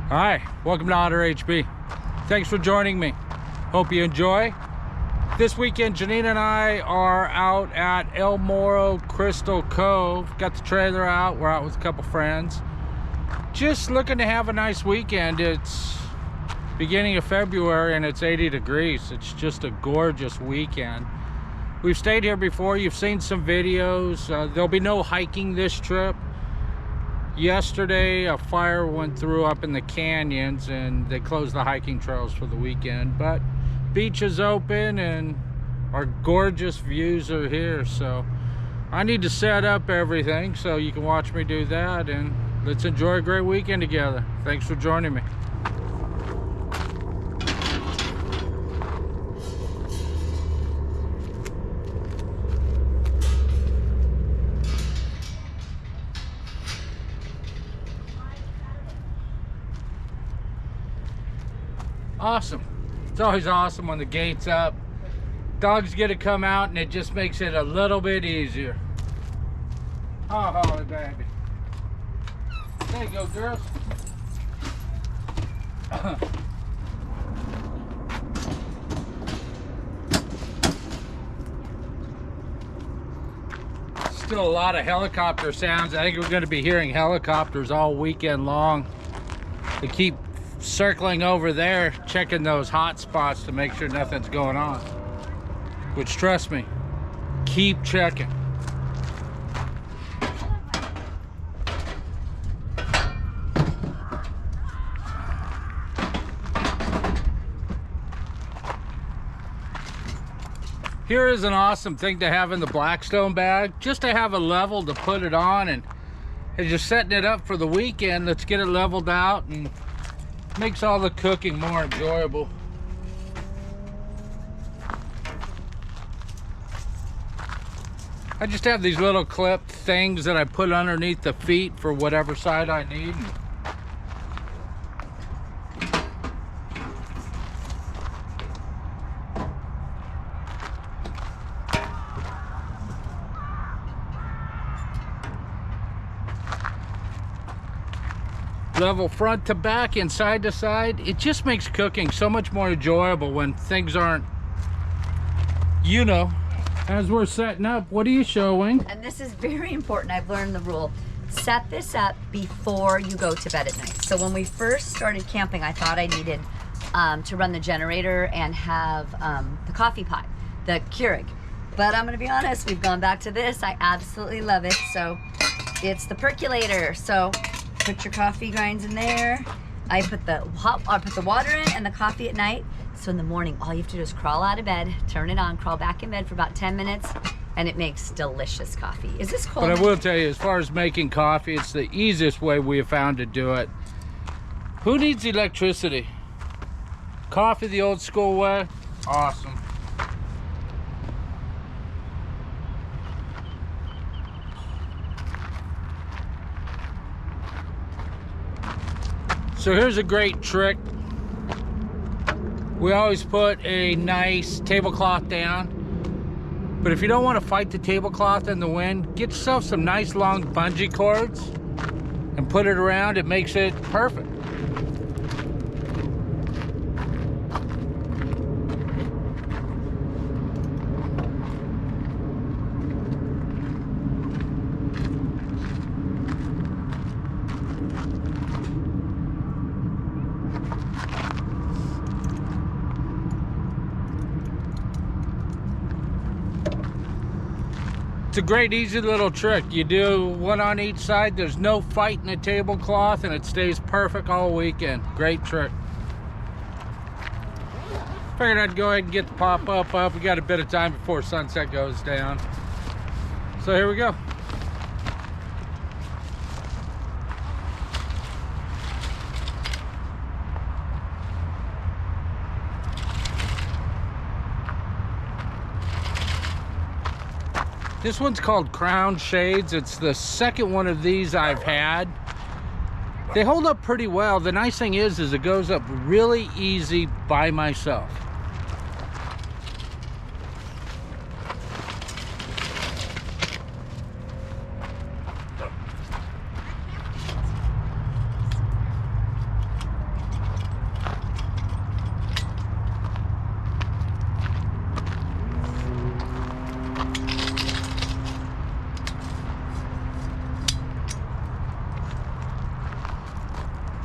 Hi, welcome to Otter HB. Thanks for joining me. Hope you enjoy. This weekend, Janine and I are out at El Moro Crystal Cove. Got the trailer out. We're out with a couple friends. Just looking to have a nice weekend. It's beginning of February and it's 80 degrees. It's just a gorgeous weekend. We've stayed here before. You've seen some videos. There'll be no hiking this trip. Yesterday, a fire went through up in the canyons and they closed the hiking trails for the weekend. But beach is open and our gorgeous views are here. So I need to set up everything so you can watch me do that. And let's enjoy a great weekend together. Thanks for joining me. Awesome. It's always awesome when the gate's up. Dogs get to come out and it just makes it a little bit easier. Oh, Holly, baby. There you go, girls. Still a lot of helicopter sounds. I think we're going to be hearing helicopters all weekend long. They keep circling over there, checking those hot spots to make sure nothing's going on. Which, trust me, keep checking. Here is an awesome thing to have in the Blackstone bag, just to have a level to put it on, and just setting it up for the weekend. Let's get it leveled out and makes all the cooking more enjoyable. I just have these little clip things that I put underneath the feet for whatever side I need. Level front to back and side to side. It just makes cooking so much more enjoyable when things aren't, you know. As we're setting up, what are you showing? And this is very important. I've learned the rule. Set this up before you go to bed at night. So when we first started camping, I thought I needed to run the generator and have the coffee pot, the Keurig. But I'm gonna be honest, we've gone back to this. I absolutely love it. So it's the percolator. So put your coffee grinds in there. I put the water in and the coffee at night. So in the morning, all you have to do is crawl out of bed, turn it on, crawl back in bed for about 10 minutes, and it makes delicious coffee. Is this cold? But I will tell you, as far as making coffee, it's the easiest way we have found to do it. Who needs electricity? Coffee the old school way? Awesome. So here's a great trick. We always put a nice tablecloth down, but if you don't want to fight the tablecloth in the wind, get yourself some nice long bungee cords and put it around. It makes it perfect. It's a great, easy little trick. You do one on each side. There's no fighting the tablecloth, and it stays perfect all weekend. Great trick. Figured I'd go ahead and get the pop-up up. We got a bit of time before sunset goes down. So here we go. This one's called Crown Shades. It's the second one of these I've had. They hold up pretty well. The nice thing is it goes up really easy by myself.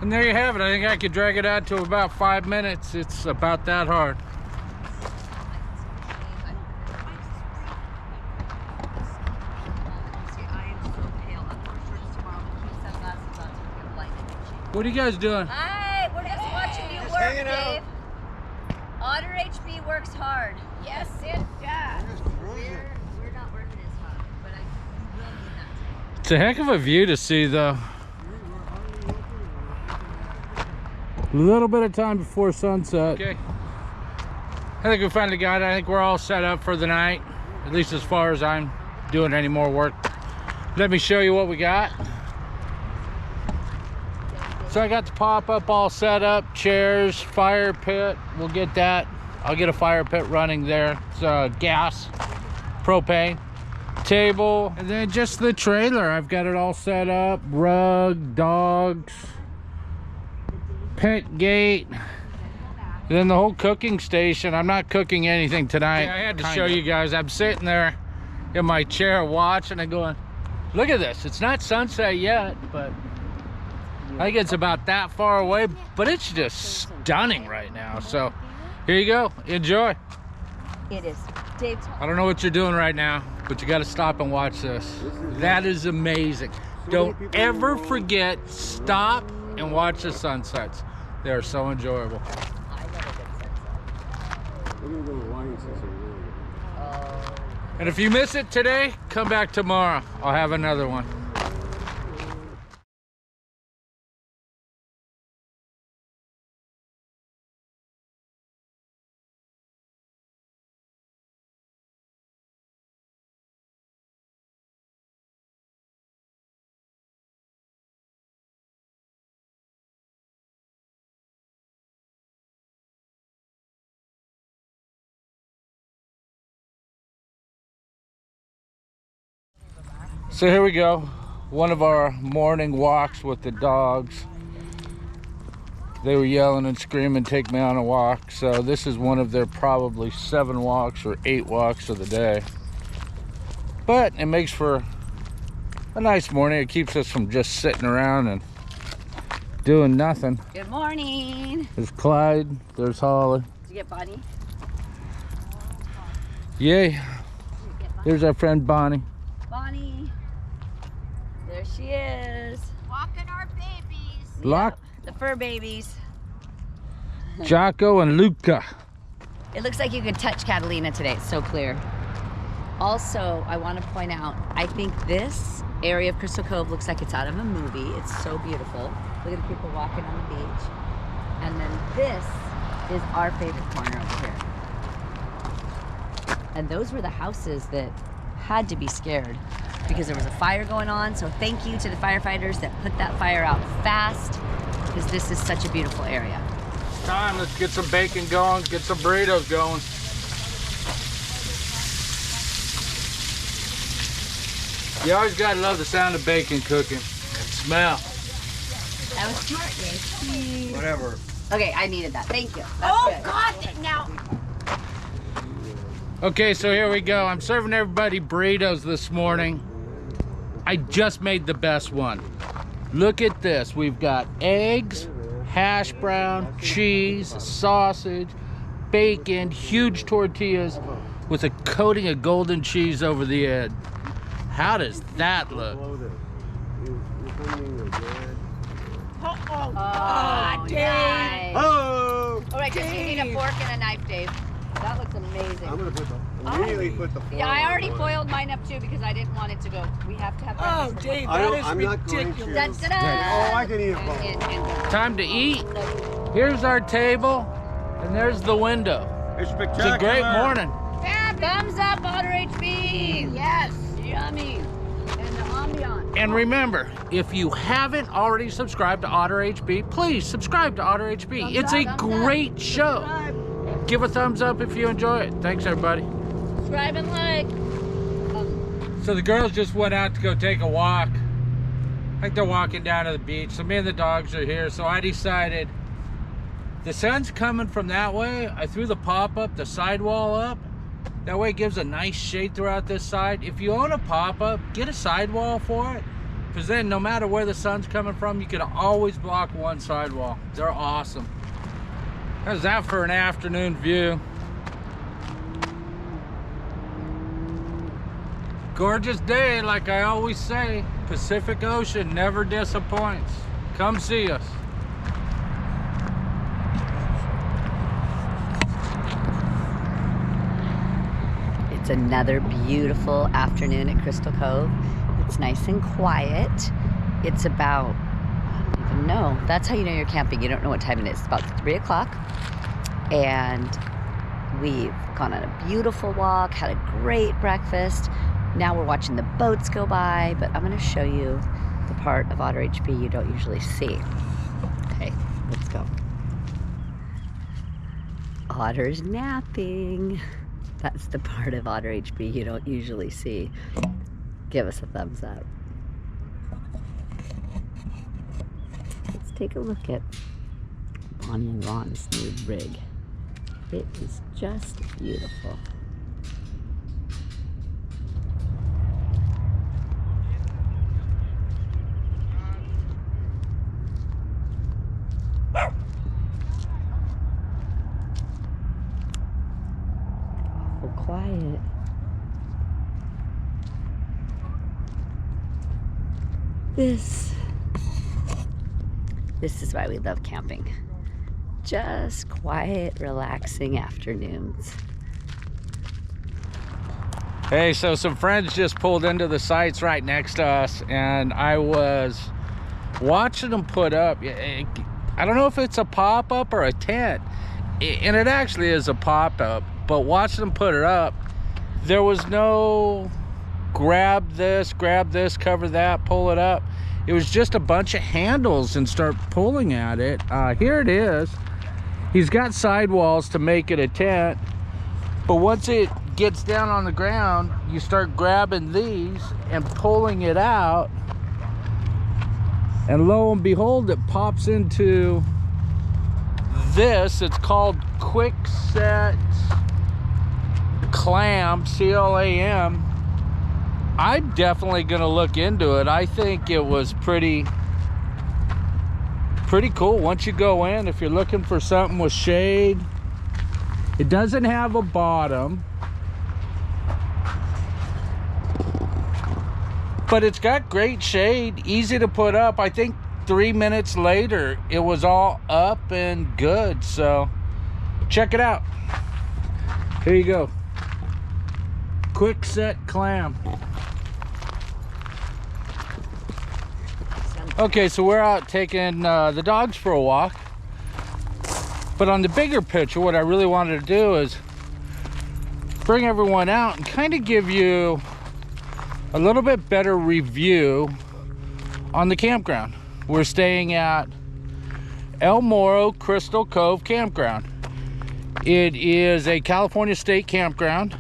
And there you have it. I think I could drag it out to about 5 minutes. It's about that hard. What are you guys doing? Hi, we're just watching you work, Dave. Otter HB works hard. Yes, it does. We're not working as hard, but we will need that. It's a heck of a view to see, though. A little bit of time before sunset. Okay. I think we finally got it. I think we're all set up for the night, at least as far as I'm doing any more work. Let me show you what we got. So I got the pop-up all set up, chairs, fire pit. We'll get that. I'll get a fire pit running there. It's gas, propane, table, and then just the trailer. I've got it all set up, rug, dogs, pet gate, and then the whole cooking station. I'm not cooking anything tonight. Yeah, I had to show you guys. I'm sitting there in my chair watching and going, look at this. It's not sunset yet, but I think it's about that far away, but it's just stunning right now. So here you go, enjoy. It is. Dave, I don't know what you're doing right now, but you got to stop and watch this. That is amazing. Don't ever forget, stop and watch the sunsets. They are so enjoyable. I love a good sunset. And if you miss it today, come back tomorrow. I'll have another one. So here we go, one of our morning walks with the dogs. They were yelling and screaming, take me on a walk. So this is one of their probably 7 walks or 8 walks of the day. But it makes for a nice morning. It keeps us from just sitting around and doing nothing. Good morning. There's Clyde, there's Holly. Did you get Bonnie? Yay. There's our friend Bonnie. Bonnie. There she is. Walking our babies. Lock. Yep, the fur babies. Jocko and Luca. It looks like you could touch Catalina today. It's so clear. Also, I want to point out, I think this area of Crystal Cove looks like it's out of a movie. It's so beautiful. Look at the people walking on the beach. And then this is our favorite corner over here. And those were the houses that had to be scared because there was a fire going on. So thank you to the firefighters that put that fire out fast, because this is such a beautiful area. Time, let's get some bacon going, get some burritos going. You always gotta love the sound of bacon cooking and smell. That was smart, Dave. Whatever. Okay, I needed that. Thank you. That's good. God, now. Okay, so here we go. I'm serving everybody burritos this morning. I just made the best one. Look at this. We've got eggs, hash brown, cheese, sausage, bacon, huge tortillas with a coating of golden cheese over the edge. How does that look? Oh, Dave. nice. Oh! All right, just you need a fork and a knife, Dave. That looks amazing. I'm gonna immediately put the foil. Yeah, I already on. foiled mine up too because I didn't want it to go. We have to have Oh, breakfast. Dave, I don't, that is I'm not going ridiculous. to. Da-da-da. Oh, I can eat it both. Time to eat. Here's our table, and there's the window. It's It's spectacular. a great morning. Thumbs up, Otter HB. Yes. Yummy. And the ambiance. And remember, if you haven't already subscribed to Otter HB, please subscribe to Otter HB. Thumbs It's up, a thumbs great show. Give a thumbs up if you enjoy it. Thanks, everybody. Subscribe and like. So the girls just went out to go take a walk. I think they're walking down to the beach. So me and the dogs are here. So I decided the sun's coming from that way. I threw the pop-up, the sidewall up. That way it gives a nice shade throughout this side. If you own a pop-up, get a sidewall for it. because then no matter where the sun's coming from, you can always block one sidewall. They're awesome. How's that for an afternoon view? Gorgeous day, like I always say. Pacific Ocean never disappoints. Come see us. It's another beautiful afternoon at Crystal Cove. It's nice and quiet. It's about, I don't even know. That's how you know you're camping. You don't know what time it is. It's about 3 o'clock. And we've gone on a beautiful walk, had a great breakfast. Now we're watching the boats go by, but I'm gonna show you the part of Otter HB you don't usually see. Okay, let's go. Otter's napping. That's the part of Otter HB you don't usually see. Give us a thumbs up. Let's take a look at Bonnie and Ron's new rig. It is just beautiful. Awful quiet. This is why we love camping. Just quiet, relaxing afternoons. Hey, so some friends just pulled into the sites right next to us, and I was watching them put up. I don't know if it's a pop-up or a tent, and it actually is a pop-up, but watching them put it up, there was no grab this, cover that, pull it up. It was just a bunch of handles and start pulling at it. Here it is. He's got sidewalls to make it a tent, but once it gets down on the ground, you start grabbing these and pulling it out, and lo and behold, it pops into this. It's called Quick Set Clam, C-L-A-M. I'm definitely gonna look into it. I think it was pretty cool. Once you go in, if you're looking for something with shade, it doesn't have a bottom, but it's got great shade, easy to put up. I think 3 minutes later it was all up and good, so check it out. Here you go. Quick Set Clam. Okay, so we're out taking the dogs for a walk, but on the bigger picture, what I really wanted to do is bring everyone out and kind of give you a little bit better review on the campground. We're staying at El Moro Crystal Cove Campground. It is a California state campground.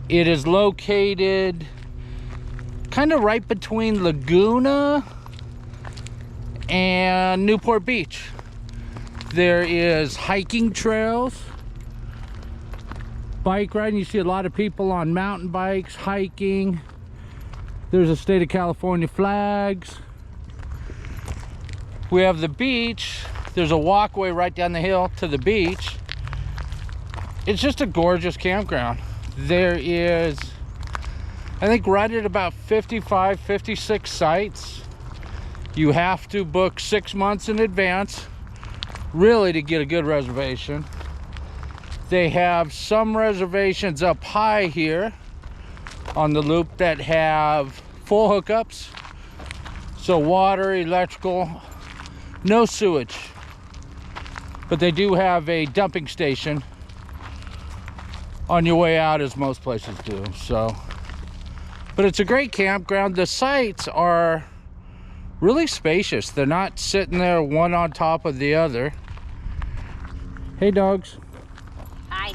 It is located kind of right between Laguna and Newport Beach. There is hiking trails, bike riding. You see a lot of people on mountain bikes, hiking. There's a state of California flags. We have the beach. There's a walkway right down the hill to the beach. It's just a gorgeous campground. There is, I think, right at about 55, 56 sites. You have to book 6 months in advance, really, to get a good reservation. They have some reservations up high here on the loop that have full hookups. So water, electrical, no sewage. But they do have a dumping station on your way out, as most places do. So, but it's a great campground. The sites are really spacious. They're not sitting there one on top of the other. Hey, dogs. Hi.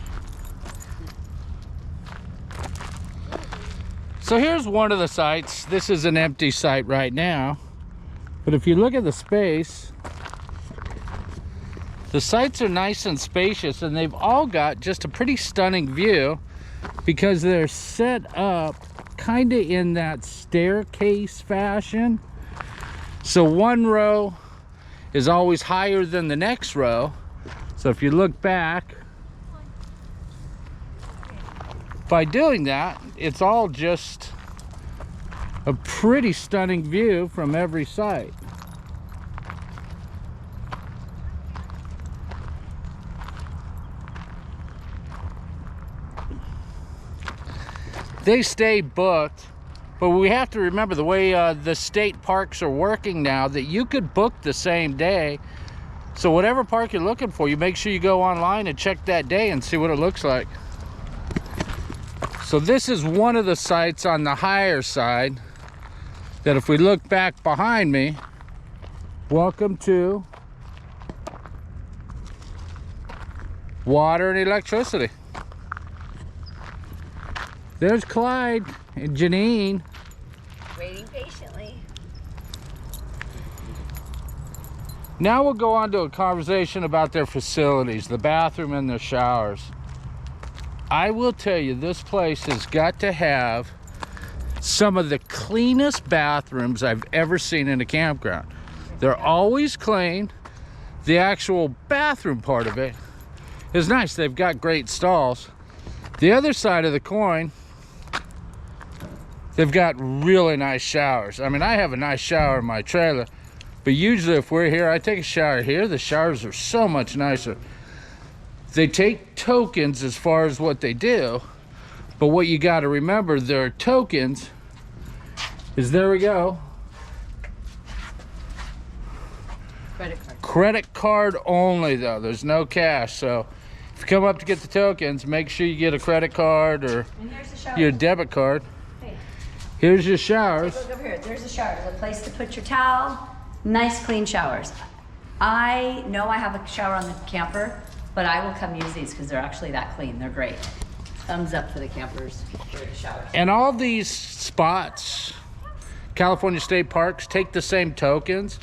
So here's one of the sites. This is an empty site right now, but if you look at the space, the sites are nice and spacious, and they've all got just a pretty stunning view because they're set up kind of in that staircase fashion. So one row is always higher than the next row. So if you look back, by doing that, it's all just a pretty stunning view from every site. They stay booked, but we have to remember the way the state parks are working now, that you could book the same day. So whatever park you're looking for, you make sure you go online and check that day and see what it looks like. So this is one of the sites on the higher side that, if we look back behind me, welcome to water and electricity. There's Clyde and Janine. Waiting patiently. Now we'll go on to a conversation about their facilities, the bathroom and their showers. I will tell you, this place has got to have some of the cleanest bathrooms I've ever seen in a campground. They're always clean. The actual bathroom part of it is nice. They've got great stalls. The other side of the coin, they've got really nice showers. I mean, I have a nice shower in my trailer, but usually if we're here, I take a shower here. The showers are so much nicer. They take tokens as far as what they do, but what you got to remember, their tokens is, there we go, Credit card. credit card only though. There's no cash. So if you come up to get the tokens, make sure you get a credit card or And here's the shower. your debit card. Hey, Here's your showers. look over here. There's a shower. There's a place to put your towel. Nice, clean showers. I know I have a shower on the camper, but I will come use these because they're actually that clean. They're great. Thumbs up for the campers. Great showers. And all these spots, California state parks, take the same tokens.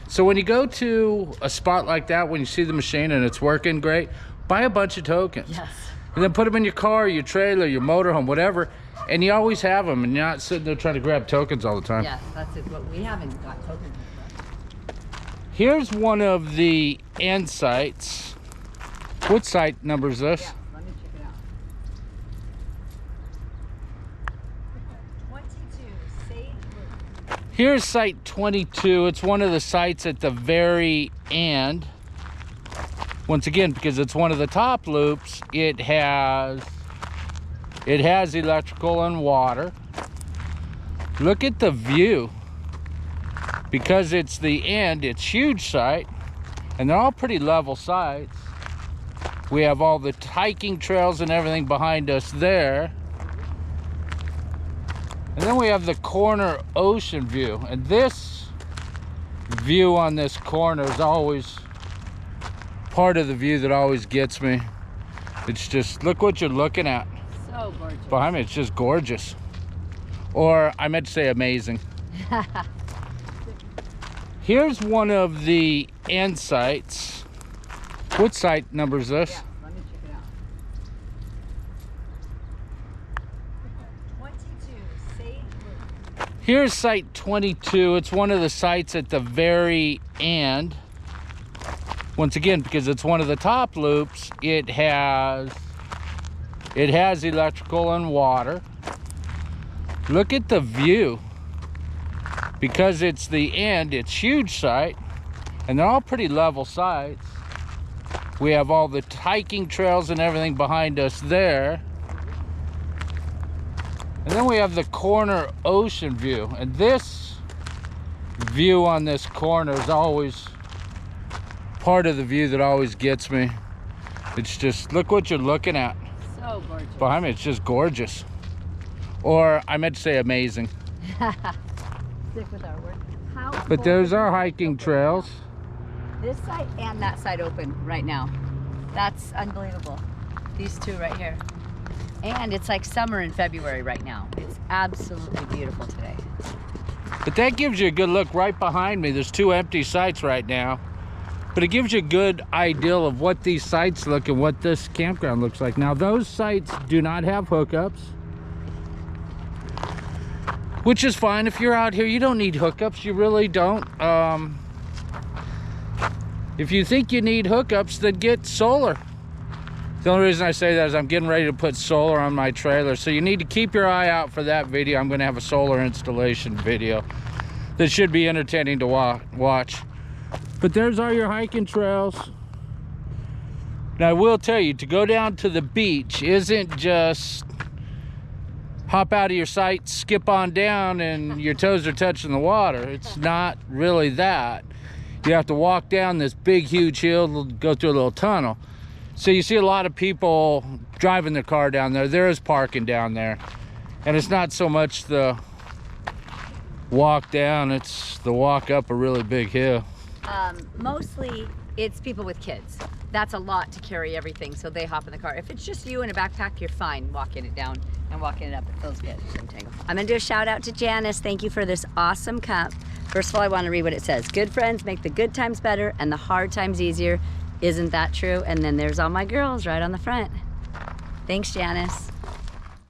So when you go to a spot like that, when you see the machine and it's working great, buy a bunch of tokens. Yes. And then put them in your car, your trailer, your motorhome, whatever. And you always have them, and you're not sitting there trying to grab tokens all the time. Yes, that's it. But we haven't got tokens. Here's one of the end sites. What site number is this? Yeah, let me check it out. 22, Sage. Here's site 22. It's one of the sites at the very end. Once again, because it's one of the top loops, it has electrical and water. Look at the view. Because it's the end, it's huge site, and they're all pretty level sites. We have all the hiking trails and everything behind us there. And then we have the corner ocean view. And this view on this corner is always part of the view that always gets me. It's just, look what you're looking at. So gorgeous. Behind me, it's just gorgeous. Or I meant to say amazing. Here's one of the end sites. What site number is this? Yeah, let me check it out. 22, Sage. Here's site 22. It's one of the sites at the very end. Once again, because it's one of the top loops, it has electrical and water. Look at the view. Because it's the end, it's huge site, and they're all pretty level sites. We have all the hiking trails and everything behind us there. And then we have the corner ocean view. And this view on this corner is always part of the view that always gets me. It's just, look what you're looking at. So gorgeous. Behind me, it's just gorgeous. Or I meant to say amazing. Stick with our word. How But there's cool our is hiking this trails. This side and that side open right now. That's unbelievable. These two right here. And it's like summer in February right now. It's absolutely beautiful today. But that gives you a good look. Right behind me, there's two empty sites right now. But it gives you a good idea of what these sites look and what this campground looks like. Now, those sites do not have hookups. which is fine. If you're out here, you don't need hookups. You really don't. If you think you need hookups, then get solar. The only reason I say that is I'm getting ready to put solar on my trailer, so you need to keep your eye out for that video. I'm going to have a solar installation video that should be entertaining to watch. But there's all your hiking trails. Now I will tell you, to go down to the beach isn't just hop out of your sight, skip on down, and your toes are touching the water. It's not really that. You have to walk down this big, huge hill, go through a little tunnel. So you see a lot of people driving their car down there. There is parking down there. And it's not so much the walk down, it's the walk up a really big hill. Mostly it's people with kids. That's a lot to carry everything, so they hop in the car. If it's just you in a backpack, you're fine walking it down and walking it up. It feels good. I'm gonna do a shout out to Janice. Thank you for this awesome cup. First of all, I want to read what it says. Good friends make the good times better and the hard times easier. Isn't that true? And then there's all my girls right on the front. Thanks, Janice.